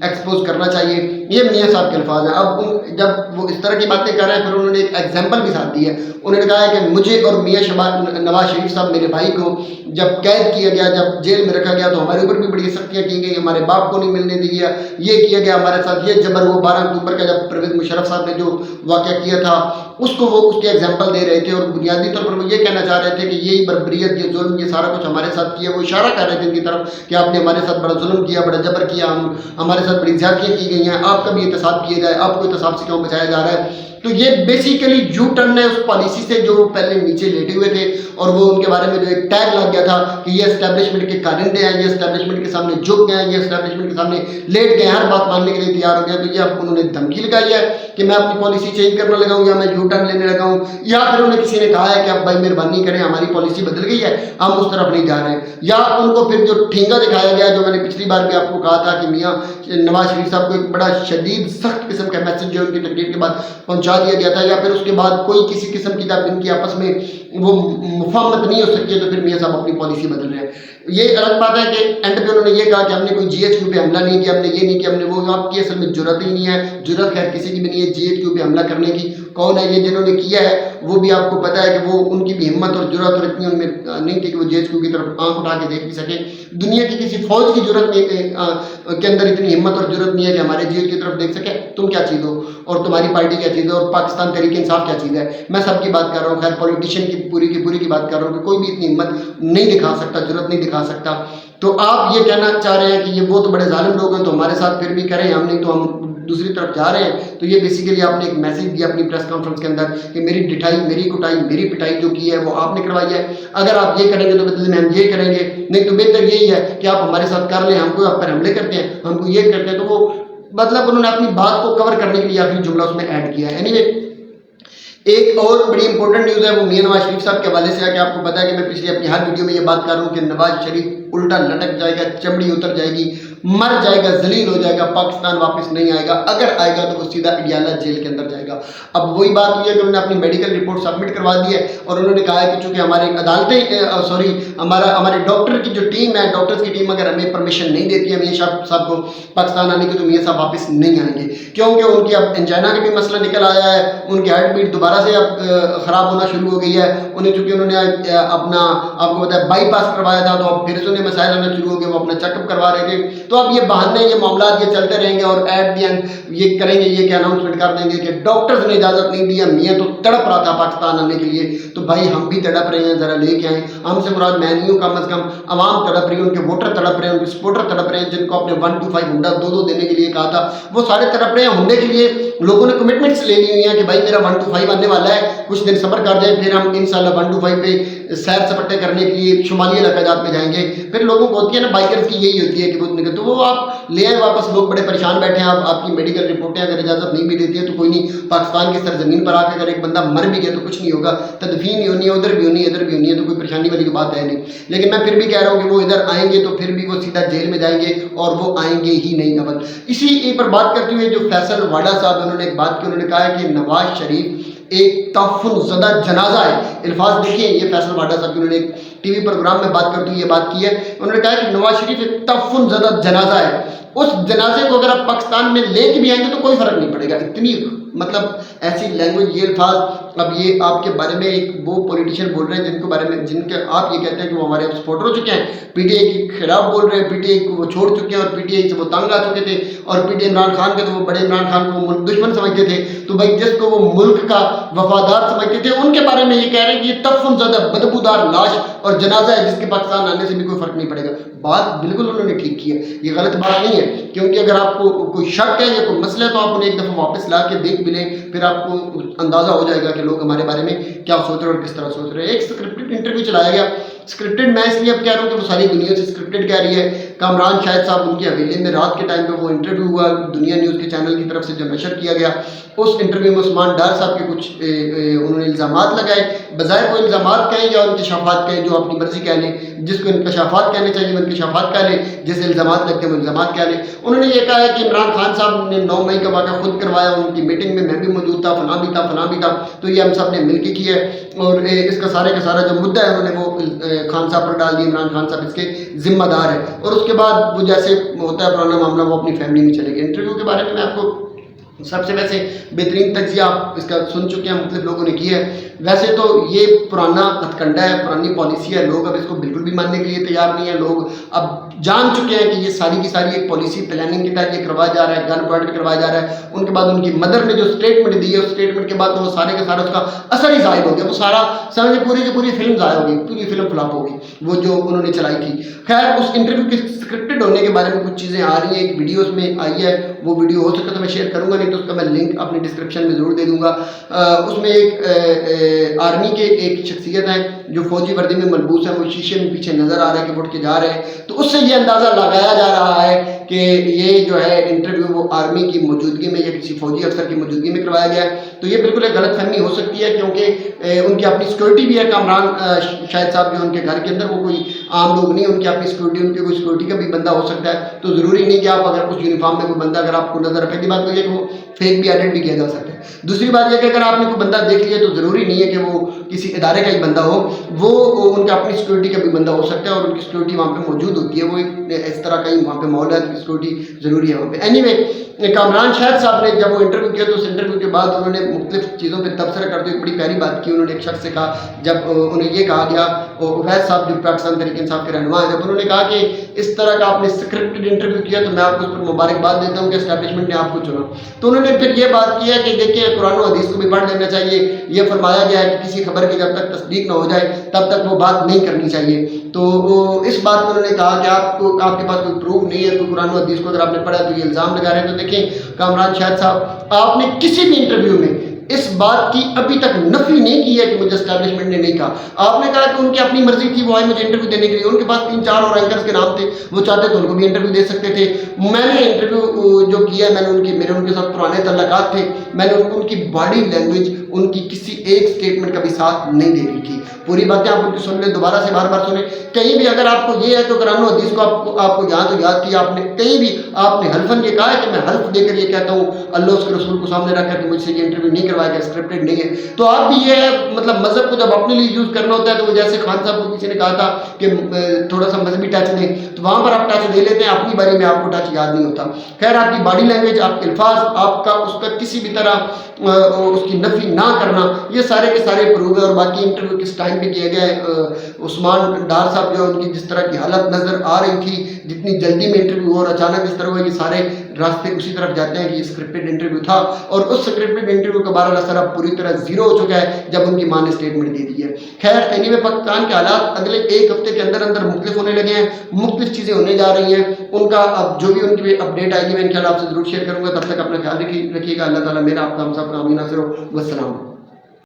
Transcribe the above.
Expose کرنا چاہیے. یہ میاں صاحب کے الفاظ ہیں. اب جب وہ اس طرح کی باتیں کر رہے ہیں پھر انہوں نے ایک ایگزامپل بھی ساتھ دی ہے. انہوں نے کہا ہے کہ مجھے اور میاں نواز شریف صاحب میرے بھائی کو جب قید کیا گیا, جب جیل میں رکھا گیا تو ہمارے اوپر بھی بڑی سختیاں کی گئی, ہمارے باپ کو نہیں ملنے دیا, یہ کیا گیا ہمارے ساتھ, یہ جبر. وہ 12 اکتوبر کا جب پرویز مشرف صاحب نے جو واقعہ کیا تھا اس کو وہ اس کے ایگزامپل دے رہے تھے, اور بنیادی طور پر وہ یہ کہنا چاہ رہے تھے کہ یہی بربریت, یہ ظلم, یہ سارا کچھ ہمارے ساتھ کیا. وہ اشارہ کر رہے تھے ان کی طرف کہ آپ نے ہمارے ساتھ بڑا ظلم کیا, بڑا جبر کیا, ہمارے ساتھ بڑی زیادتیاں کی گئی ہیں, آپ کا بھی احتساب کیا جائے, آپ کو احتساب سے کیوں بچایا جا رہا ہے. تو یہ بیسیکلی یو ٹرن ہے اس پالیسی سے جو پہلے نیچے لیٹے ہوئے تھے, اور وہ ان کے بارے میں جو ایک ٹیگ لگ گیا تھا کہ یہ اسٹیبلشمنٹ کے کارندے ہیں, یہ اسٹیبلشمنٹ کے سامنے جھک گئے ہیں, یہ اسٹیبلشمنٹ کے سامنے لیٹ گئے ہیں, ہر بات ماننے کے لیے تیار ہو گئے. تو یہ اب انہوں نے دھمکی لگائی ہے کہ میں اپنی پالیسی چینج کرنے لگا ہوں, یا میں یو ٹرن لینے لگا ہوں, یا پھر انہیں کسی نے کہا ہے کہ اب بھائی مہربانی کریں ہماری پالیسی بدل گئی ہے, ہم اس طرف نہیں جا رہے ہیں. یا ان کو پھر جو ٹھینگا دکھایا گیا, جو میں نے پچھلی بار بھی آپ کو کہا تھا کہ میاں نواز شریف صاحب کو ایک بڑا شدید سخت قسم کا میسج جو ان کی تقریر کے بعد پہنچا دیا گیا تھا, یا پھر اس کے بعد کوئی کسی قسم کی جب ان کی آپس میں وہ مفاہمت نہیں ہو سکتی ہے تو پھر میاں صاحب اپنی پالیسی بدل رہے ہیں. یہ الگ بات ہے کہ اینڈ پہ انہوں نے یہ کہا کہ ہم نے کوئی جی ایچ کیو پہ حملہ نہیں کیا, ہم نے یہ نہیں کیا, ہم نے وہ. آپ کی اصل میں جرت ہی نہیں ہے, جرت خیر کسی کی بھی نہیں ہے جی ایچ کیو پہ حملہ کرنے کی. کون ہے یہ جنہوں نے کیا ہے, وہ بھی آپ کو پتا ہے کہ وہ ان کی بھی ہمت اور جرت اور اتنی ان میں نہیں تھی کہ وہ جی ایچ کیو کی طرف آنکھ اٹھا کے دیکھ بھی سکیں. دنیا کی کسی فوج کی جرت کے اندر اتنی ہمت اور جرت نہیں ہے کہ ہمارے جی ایچ کی طرف دیکھ سکے تم کیا چیز ہو اور تمہاری پارٹی کیا چیز ہے اور پاکستان تحریک انصاف کیا چیز ہے. میں سب کی بات کر رہا ہوں, خیر پولیٹیشین کی پوری کی بات کر رہا ہوں کہ کوئی بھی اتنی ہمت نہیں دکھا سکتا, جرت نہیں دکھا سکتا. تو آپ یہ کہنا چاہ رہے ہیں کہ یہ وہ تو بڑے ظالم لوگ ہیں تو ہمارے ساتھ پھر بھی کریں, ہم نہیں تو ہم دوسری طرف جا رہے ہیں. تو یہ بیسیکلی آپ نے ایک میسج دیا اپنی پریس کانفرنس کے اندر کہ میری ڈٹائی, میری کٹائی, میری پٹائی جو کی ہے وہ آپ نے کروائی ہے. اگر آپ یہ کریں گے تو بدلے میں ہم یہ کریں گے, نہیں تو بہتر یہی ہے کہ آپ ہمارے ساتھ کر لیں, ہم کو آپ پر حملے کرتے ہیں, ہم کو یہ کرتے ہیں. تو وہ مطلب انہوں نے اپنی بات کو کور کرنے کے لیے آخری جملہ اس میں ایڈ کیا ہے. اینی وے ایک اور بڑی امپورٹنٹ نیوز ہے وہ میاں نواز شریف صاحب کے حوالے سے ہے کہ آپ کو پتا ہے کہ میں پچھلی اپنی ہر ویڈیو میں یہ بات کر رہا ہوں کہ نواز شریف الٹا لٹک جائے گا, چمڑی اتر جائے گی, مر جائے گا, ذلیل ہو جائے گا, پاکستان واپس نہیں آئے گا. اگر آئے گا تو وہ سیدھا اڈیالہ جیل کے اندر جائے گا. اب وہی بات ہوئی ہے کہ انہوں نے اپنی میڈیکل رپورٹ سبمٹ کروا دی ہے, اور انہوں نے کہا ہے کہ چونکہ ہماری عدالتیں ہمارے ڈاکٹر کی جو ٹیم ہے, ڈاکٹرز کی ٹیم اگر ہمیں پرمیشن نہیں دیتی ہے میاں صاحب کو پاکستان آنے کی, تو میاں صاحب واپس نہیں آئیں گے, کیونکہ ان کی اب انجائنا کا بھی مسئلہ نکل آیا ہے, ان کی ہارٹ بیٹ دوبارہ سے اب خراب ہونا شروع ہو گئی ہے. چونکہ انہوں نے اپنا آپ کو پتا ہے بائی پاس کروایا تھا, تو اب پھر سے انہیں مسائل آنا شروع ہو گئے, وہ اپنا چیک اپ کروا رہے تھے. تو اب یہ بہانے, یہ معاملات یہ چلتے رہیں گے, اور ایٹ دی اینڈ یہ کریں گے, یہ کہ اناؤنسمنٹ کر دیں گے کہ ڈاکٹرز نے اجازت نہیں دیا, میاں تو تڑپ رہا تھا پاکستان آنے کے لیے. تو بھائی ہم بھی تڑپ رہے ہیں, ذرا لے کے آئیں. ہم سے مراد میں نہیں ہوں, کم از کم عوام تڑپ رہی ہے, ان کے ووٹر تڑپ رہے ہیں, ان کے سپورٹر تڑپ رہے ہیں, جن کو اپنے 125 ہنڈا 2 دینے کے لیے کہا تھا, وہ سارے تڑپ رہے ہیں. ہنڈے کے لیے لوگوں نے کمٹمنٹس لے لی ہوئی ہیں کہ بھائی میرا 125 آنے والا ہے, کچھ دن صبر کر جائیں, پھر ہم انشاءاللہ 125 پہ سیر سپٹے کرنے کے لیے شمالی علاقات میں جائیں گے. پھر لوگوں کو ہوتی ہے نا, بائکرز کی یہی ہوتی ہے کہ وہ نکل, تو وہ آپ لے آئیں واپس. لوگ بڑے پریشان بیٹھے ہیں, آپ کی میڈیکل رپورٹیں اگر اجازت نہیں بھی دیتی ہے تو کوئی نہیں, پاکستان کی سرزمین پر آ کے اگر ایک بندہ مر بھی گیا تو کچھ نہیں ہوگا, تدفین ہی ہونی ہے, ادھر بھی ہونی ہے, ادھر بھی ہونی ہے, تو کوئی پریشانی والی بات ہے نہیں. لیکن میں پھر بھی کہہ رہا ہوں کہ وہ ادھر آئیں گے تو پھر بھی وہ سیدھا جیل میں جائیں گے, اور وہ آئیں گے ہی نہیں. ابد اسی پر بات کرتے ہوئے جو فیصل واڈا صاحب انہوں نے ایک بات کی, انہوں نے کہا ہے کہ نواز شریف ایک تعفن زدہ جنازہ ہے. الفاظ دیکھیں, یہ فیصل واڈا صاحب انہوں نے ایک ٹی وی پروگرام میں بات کرتے ہوئے یہ بات کی ہے. انہوں نے کہا کہ نواز شریف ایک تعفن زدہ جنازہ ہے. اس جنازے کو اگر آپ پاکستان میں لے کے بھی آئیں گے تو کوئی فرق نہیں پڑے گا. اتنی مطلب ایسی لینگویج, یہ الفاظ. اب یہ آپ کے بارے میں ایک وہ پولیٹیشین بول رہے ہیں جن کے بارے میں جن کے آپ یہ کہتے ہیں کہ وہ ہمارے سپورٹر ہو چکے ہیں, پی ٹی آئی کے خلاف بول رہے ہیں, پی ٹی آئی کو وہ چھوڑ چکے ہیں, اور پی ٹی آئی سے وہ تنگ آ چکے تھے, اور P T I Imran Khan کے تو وہ بڑے عمران خان کو دشمن سمجھتے تھے. تو بھائی جس کو وہ ملک کا وفادار سمجھتے تھے, ان کے بارے میں یہ کہہ رہے ہیں کہ یہ تعفن زدہ بدبودار لاش اور جنازہ ہے جس کے پاکستان آنے سے بھی کوئی فرق نہیں پڑے گا. بات بالکل انہوں نے ٹھیک کی ہے, یہ غلط بات نہیں ہے, کیونکہ اگر آپ کو کوئی شک ہے یا کوئی مسئلہ ہے تو آپ انہیں ایک دفعہ واپس لا کے دیکھ بھی لیں, پھر آپ کو اندازہ ہو جائے گا کہ لوگ ہمارے بارے میں کیا سوچ رہے ہیں اور کس طرح سوچ رہے ہیں. ایک اسکرپٹڈ انٹرویو چلایا گیا, اسکرپٹڈ میں اس لیے اب کہہ رہا ہوں کہ وہ ساری دنیا سے اسکرپٹڈ کہہ رہی ہے. کامران شاہد صاحب ان کی حویلی میں رات کے ٹائم پہ وہ انٹرویو ہوا, دنیا نیوز کے چینل کی طرف سے جو نشر کیا گیا. اس انٹرویو میں عثمان ڈار صاحب کے کچھ انہوں نے الزامات لگائے. بظاہر وہ الزامات کہیں یا انکشافات کہیں, جو اپنی مرضی کہہ لیں, جس کو انکشافات کہنے چاہیے وہ انکشافات کہہ لیں, جیسے الزامات لگتے ہیں وہ الزامات کہہ لیں. انہوں نے یہ کہا ہے کہ عمران خان صاحب نے 9 مئی کا واقعہ خود کروایا, ان کی میٹنگ میں میں بھی موجود تھا, فلاں بھی تھا, فلاں بھی تھا, تو یہ ہم سب نے مل کے کیا ہے. اور اس کا سارا جو مدعا ہے انہوں نے وہ خان صاحب پر ڈال دی، عمران خان صاحب اس کے ذمہ دار ہے، اور اس کے بعد وہ جیسے ہوتا ہے پرانا معاملہ وہ اپنی فیملی میں چلے گئے۔ انٹرویو کے بارے میں آپ کو سب سے ویسے بہترین تجزیہ آپ اس کا سن چکے ہیں، مختلف لوگوں نے کیا ہے۔ ویسے تو یہ پرانا ہتھ کنڈا ہے، پرانی پالیسی ہے، لوگ اب اس کو بالکل بھی ماننے کے لیے تیار نہیں ہیں۔ لوگ اب جان چکے ہیں کہ یہ ساری کی ساری ایک پالیسی پلاننگ کے تحت یہ کروایا جا رہا ہے، گن پوائنٹ کروایا جا رہا ہے۔ ان کے بعد ان کی مدر نے جو اسٹیٹمنٹ دی ہے، اس اسٹیٹمنٹ کے بعد تو وہ سارے کا سارا اس کا اثر ہی ظاہر ہو گیا، وہ سارا سمجھے پوری کی پوری فلم ضائع ہو گئی، پوری فلم فلاپ ہو گئی وہ جو انہوں نے چلائی تھی۔ خیر اس انٹرویو کے اسکرپٹڈ ہونے کے بارے میں کچھ چیزیں آ رہی ہیں، ایک ویڈیوز میں آئی ہے، وہ ویڈیو ہو سکتا تو میں شیئر کروں گا، نہیں تو اس کا میں لنک اپنی ڈسکرپشن میں ضرور دے دوں گا۔ اس میں ایک آرمی کے ایک شخصیت ہے جو فوجی وردی میں ملبوس ہے، وہ شیشے میں پیچھے نظر آ رہا ہے کہ اٹھ کے جا رہے ہیں، تو اس سے یہ اندازہ لگایا جا رہا ہے کہ یہ جو ہے انٹرویو وہ آرمی کی موجودگی میں یا کسی فوجی افسر کی موجودگی میں کروایا گیا ہے۔ تو یہ بالکل ایک غلط فہمی ہو سکتی ہے، کیونکہ ان کی اپنی سیکورٹی بھی ہے۔ کامران شاہد صاحب جو ان کے گھر کے اندر وہ کوئی عام لوگ نہیں، ان کی اپنی سیکورٹی، ان کی کوئی سیکورٹی کا بھی بندہ ہو سکتا ہے، تو ضروری نہیں کہ آپ اگر کچھ یونیفارم میں کوئی بندہ اگر آپ کو نظر آئے، پہلی بات تو یہ کہ وہ فیک بھی ایڈٹ بھی کیا جا سکتا ہے۔ دوسری بات یہ کہ اگر آپ نے کوئی بندہ دیکھ لیا تو ضروری نہیں ہے کہ وہ کسی ادارے کا ہی بندہ ہو، وہ ان کے اپنی سیکورٹی کا بھی بندہ ہو سکتا ہے، اور ان کی سیکورٹی وہاں پہ موجود ہوتی ہے، وہ ایک اس طرح کا ہی وہاں پہ ماحول ہے کہ سیکورٹی ضروری ہے وہاں پہ۔ اینی وے کامران شاہد صاحب نے جب وہ انٹرویو کیا تو اس انٹرویو کے بعد انہوں نے مختلف چیزوں پہ تبصرہ کرتے ہوئے بڑی پیاری بات کی۔ انہوں نے ایک شخص سے کہا، جب انہیں یہ کہا گیا، اویس صاحب جو پاکستان تحریک انصاف کے رہنما ہیں، جب انہوں نے کہا کہ اس طرح کا آپ نے اسکرپٹڈ انٹرویو کیا تو میں آپ کو اس پر مبارکباد دیتا ہوں کہ اسٹیبلشمنٹ نے آپ کو چنا، تو انہوں نے پھر یہ بات کی ہے کہ دیکھیے قرآن و حدیث کو بھی پڑھ لینا چاہیے، یہ فرمایا گیا ہے کہ کسی خبر کی جب تک تصدیق نہ ہو جائے تب تک وہ بات نہیں کرنی چاہیے۔ تو اس بات میں انہوں نے کہا کہ آپ کے پاس کوئی پروف نہیں ہے، کوئی قرآن و حدیث کو اگر آپ نے پڑھا تو یہ الزام لگا رہے ہیں۔ تو دیکھیں کامران شاہد صاحب، آپ نے کسی بھی انٹرویو میں اس بات کی ابھی تک نفی نہیں کی ہے کہ مجھے اسٹیبلشمنٹ نے نہیں کہا۔ آپ نے کہا کہ ان کی اپنی مرضی تھی، وہ آئے مجھے انٹرویو دینے کے لیے، ان کے پاس 3-4 اور اینکرز کے نام تھے، وہ چاہتے تو ان کو بھی انٹرویو دے سکتے تھے۔ میں نے انٹرویو جو کیا میں نے میرے ان کے ساتھ پرانے تعلقات تھے، میں نے ان کی باڈی لینگویج، ان کی کسی ایک سٹیٹمنٹ کا بھی ساتھ نہیں دے رہی تھی۔ پوری باتیں آپ ان کی سن لیں، دوبارہ سے بار بار سنیں، کہیں بھی اگر آپ کو یہ ہے تو قرآن و حدیث کو آپ کو یہاں تو یاد کیا آپ نے، کہیں بھی آپ نے حلفاً یہ کہا ہے کہ میں حلف دے کر یہ کہتا ہوں اللہ اس کے رسول کو سامنے رکھ کر کہ مجھ سے یہ انٹرویو نہیں کروایا گیا، اسکرپٹڈ نہیں ہے۔ تو آپ بھی یہ مطلب مذہب کو جب اپنے لیے یوز کرنا ہوتا ہے تو وہ جیسے خان صاحب کو کسی نے کہا تھا کہ تھوڑا سا مذہبی ٹچ دیں، تو وہاں پر آپ ٹچ دے لیتے ہیں، اپنی باری میں آپ کو ٹچ یاد نہیں ہوتا۔ خیر آپ کی باڈی لینگویج، آپ کے الفاظ، آپ کا اس کا کسی بھی طرح اس کی نفی نہ کرنا، یہ سارے کے سارے پروف ہے۔ اور باقی انٹرویو کس ٹائم پہ کیا گیا ہے، عثمان ڈار صاحب جو ان کی جس طرح کی حالت نظر آ رہی تھی، جتنی جلدی میں انٹرویو ہوا اور اچانک اس طرح ہوا، یہ سارے راستے اسی طرف جاتے ہیں کہ یہ اسکرپٹڈ انٹرویو تھا، اور اس اسکرپٹڈ انٹرویو کا بہرحال اثر اب پوری طرح زیرو ہو چکا ہے جب ان کی ماں نے اسٹیٹمنٹ دے دی ہے۔ خیر اینی وے پاکستان کے حالات اگلے ایک ہفتے کے اندر اندر مختلف ہونے لگے ہیں، مختلف چیزیں ہونے جا رہی ہیں، ان کا اب جو بھی ان کی اپڈیٹ آئے گی میں انشاءاللہ آپ سے ضرور شیئر کروں گا۔ تب تک اپنا خیال رکھیے گا۔ اللہ تعالیٰ میرا آپ کا ہم سب کا آمین ناصر ہو۔ والسلام۔